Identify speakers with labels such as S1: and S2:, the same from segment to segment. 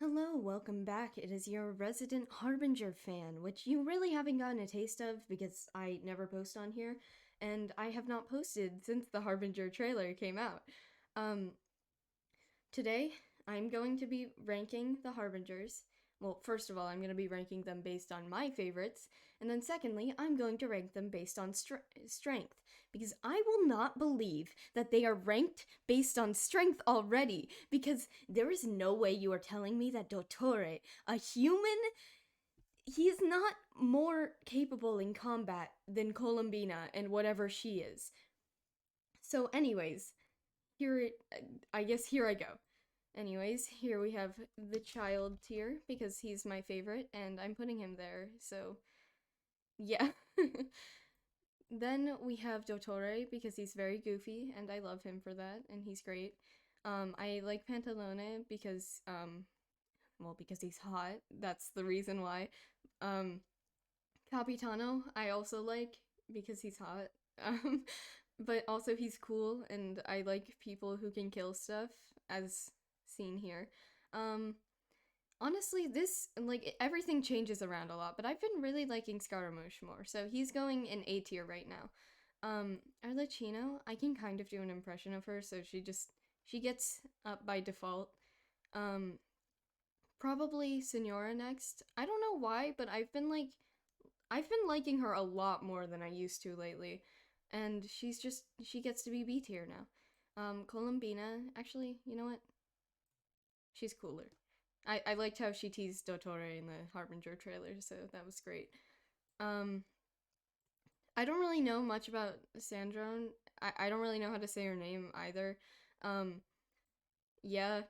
S1: Hello, welcome back. It is your resident Harbinger fan, which you really haven't gotten a taste of because I never post on here, and I have not posted since the Harbinger trailer came out. Um, Today, I'm going to be ranking the Harbingers. Well, first of all, I'm going to be ranking them based on my favorites, and then secondly, I'm going to rank them based on strength, because I will not believe that they are ranked based on strength already, because there is no way you are telling me that Dottore, a human, he is not more capable in combat than Columbina and whatever she is. So, anyways, here, I guess here I go. Anyways, here we have the Childe tier because he's my favorite and I'm putting him there, so yeah. Then we have Dottore because he's very goofy and I love him for that and he's great. I like Pantalone because he's hot. That's the reason why. Um, Capitano I also like because he's hot. Um, but also he's cool and I like people who can kill stuff as seen here. Um, Honestly, this like everything changes around a lot, but I've been really liking Scaramouche more, so he's going in A tier right now. Arlecchino, I can kind of do an impression of her, so she gets up by default. Um, Probably Senora next. I don't know why, but I've been liking her a lot more than I used to lately, and she gets to be B tier now. Columbina, actually, you know what? She's cooler. I liked how she teased Dottore in the Harbinger trailer, so that was great. Um, I don't really know much about Sandrone. I don't really know how to say her name either. Um, yeah,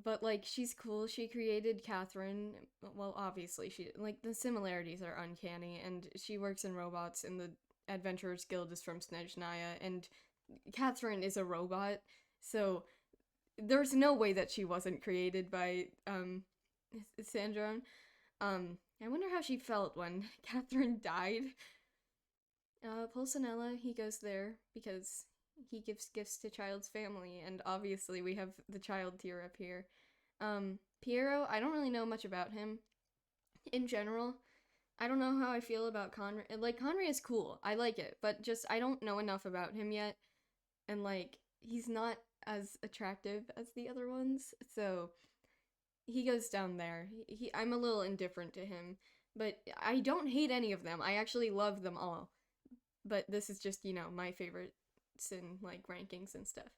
S1: but like she's cool. She created Catherine. Well, obviously she like the similarities are uncanny, and she works in robots, and the Adventurers Guild is from Snezhnaya, and Catherine is a robot, so there's no way that she wasn't created by Sandrone. I wonder how she felt when Catherine died. Pulcinella, he goes there because he gives gifts to Childe's family, and obviously we have the Childe tier up here. Piero, I don't really know much about him in general. I don't know how I feel about Conry. Like, Conry is cool. I like it, but just I don't know enough about him yet, and like, he's not as attractive as the other ones, so he goes down there. I'm a little indifferent to him, but I don't hate any of them. I actually love them all. But this is just, my favorites in like rankings and stuff.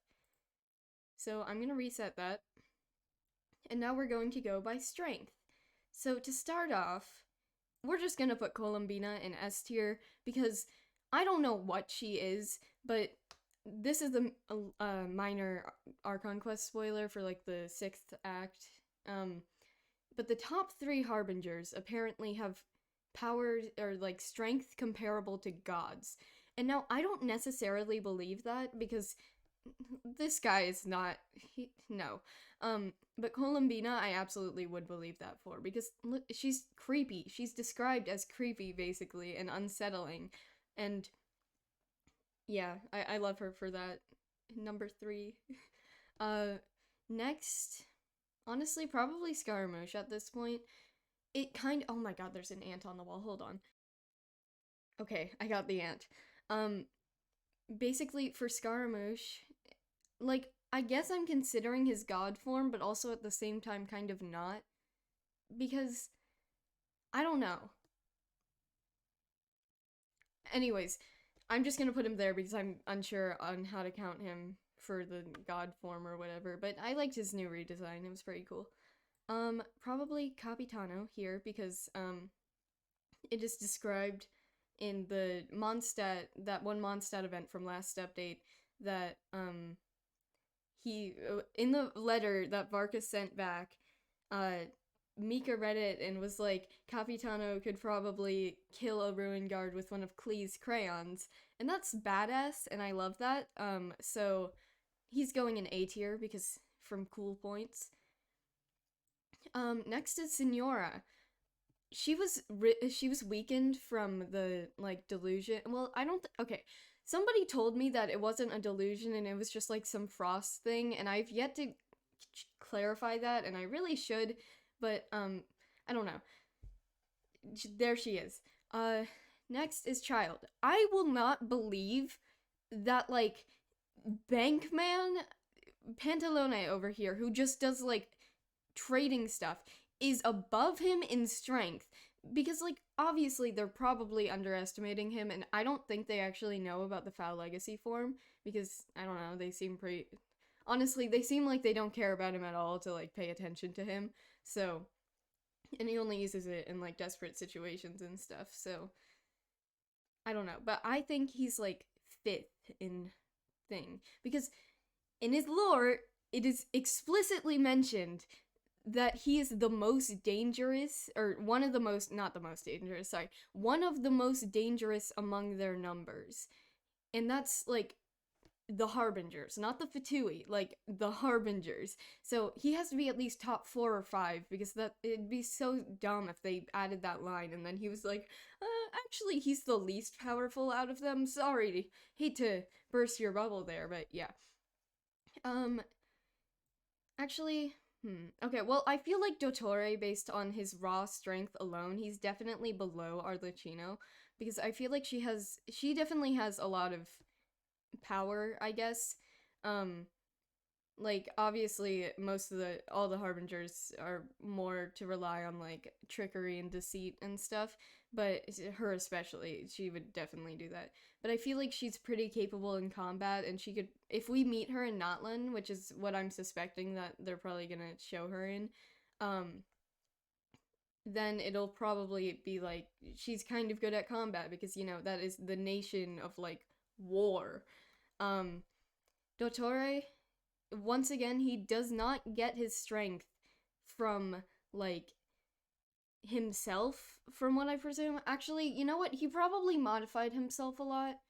S1: So I'm going to reset that. And now we're going to go by strength. So to start off, we're just going to put Columbina in S tier because I don't know what she is, but this is a minor Archon Quest spoiler for like the 6th act. But the top 3 Harbingers apparently have power or like strength comparable to gods. And now I don't necessarily believe that because this guy is not no. But Columbina I absolutely would believe that for because look, she's creepy. She's described as creepy basically and unsettling. And yeah, I love her for that. Number 3. Uh Next, honestly probably Scaramouche at this point. Oh my god, there's an ant on the wall. Hold on. Okay, I got the ant. Um, Basically for Scaramouche, like I guess I'm considering his god form, but also at the same time kind of not because I don't know. Anyways, I'm just gonna put him there because I'm unsure on how to count him for the god form or whatever. But I liked his new redesign; it was pretty cool. Probably Capitano here because it is described in the Mondstadt, that one Mondstadt event from last update, that he in the letter that Varkas sent back, uh Mika read it and was like, Capitano could probably kill a ruin guard with one of Klee's crayons. And that's badass, and I love that. So he's going in A tier because from cool points. Next is Senora. She was weakened from the like delusion. Well, I don't okay. Somebody told me that it wasn't a delusion and it was just like some frost thing, and I've yet to clarify that, and I really should, but I don't know. There she is. Next is Childe. I will not believe that, like, Bankman Pantalone over here, who just does, like, trading stuff, is above him in strength. Because, like, obviously they're probably underestimating him, and I don't think they actually know about the Foul Legacy form, because, I don't know, they seem pretty... Honestly, they seem like they don't care about him at all to, like, pay attention to him, so... And he only uses it in, like, desperate situations and stuff, so... I don't know, but I think he's, like, 5th in thing, because in his lore, it is explicitly mentioned that he is the most dangerous, or one of the most, not the most dangerous, sorry, one of the most dangerous among their numbers. And that's, like, the Harbingers, not the Fatui, like, the Harbingers. So he has to be at least top 4 or 5, because it'd be so dumb if they added that line, and then he was like, actually, he's the least powerful out of them, sorry, hate to burst your bubble there, but yeah. Actually, okay, well, I feel like Dottore, based on his raw strength alone, he's definitely below Arlecchino, because I feel like she definitely has a lot of power, I guess. Um, like, obviously, all the Harbingers are more to rely on, like, trickery and deceit and stuff, but her especially, she would definitely do that. But I feel like she's pretty capable in combat, and she could, if we meet her in Natlan, which is what I'm suspecting that they're probably gonna show her in, then it'll probably be like, she's kind of good at combat, because, you know, that is the nation of, like, war. Dottore, once again, he does not get his strength from, like, himself, from what I presume. Actually, you know what? He probably modified himself a lot.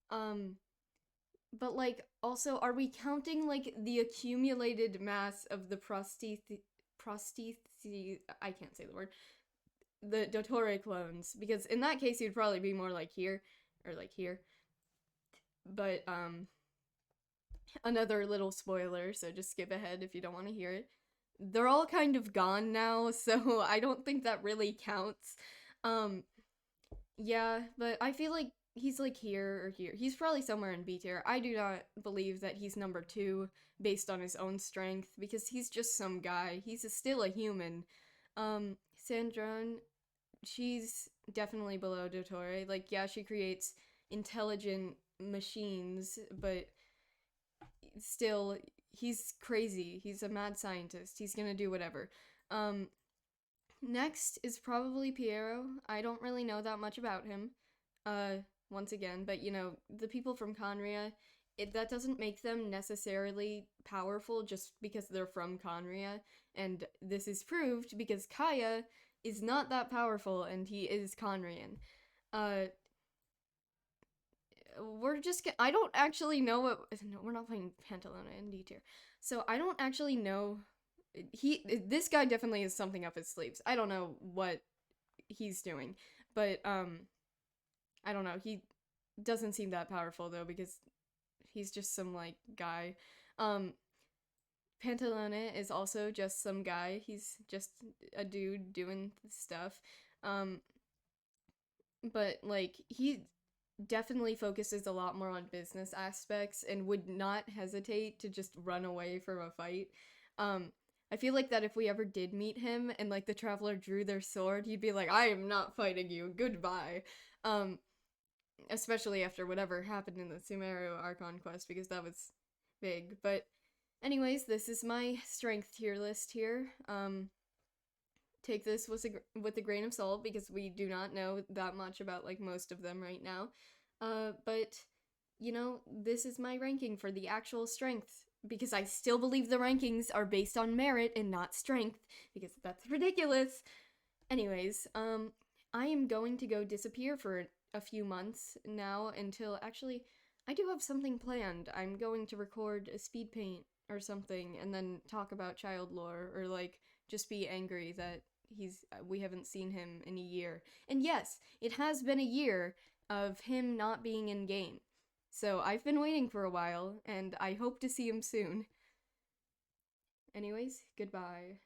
S1: But, like, also, are we counting, like, the accumulated mass of the I can't say the word. The Dottore clones. Because in that case, he'd probably be more like here, or like here. But, another little spoiler, so just skip ahead if you don't want to hear it. They're all kind of gone now, so I don't think that really counts. Yeah, but I feel like he's like here or here. He's probably somewhere in B tier. I do not believe that he's number 2 based on his own strength, because he's just some guy. He's still a human. Sandrone, she's definitely below Dottore. Like, yeah, she creates intelligent machines, but still, he's crazy. He's a mad scientist. He's gonna do whatever. Next is probably Piero. I don't really know that much about him, once again, but, you know, the people from Conria, that doesn't make them necessarily powerful just because they're from Conria, and this is proved because Kaya is not that powerful, and he is Conrian. I don't actually know what, no, we're not playing Pantalona in D tier, so I don't actually know, this guy definitely has something up his sleeves. I don't know what he's doing, but, I don't know, he doesn't seem that powerful, though, because he's just some, like, guy. Pantalone is also just some guy. He's just a dude doing stuff. But, like, he definitely focuses a lot more on business aspects and would not hesitate to just run away from a fight. I feel like that if we ever did meet him and, like, the Traveler drew their sword, he'd be like, I am not fighting you, goodbye. Especially after whatever happened in the Sumeru Archon quest, because that was big. But anyways, this is my strength tier list here. Take this with a grain of salt, because we do not know that much about, like, most of them right now. But, you know, this is my ranking for the actual strength, because I still believe the rankings are based on merit and not strength, because that's ridiculous. Anyways, I am going to go disappear for a few months now until, actually, I do have something planned. I'm going to record a speed paint or something, and then talk about Childe lore, or, like, just be angry that we haven't seen him in a year. And yes, it has been a year of him not being in game. So I've been waiting for a while, and I hope to see him soon. Anyways, goodbye.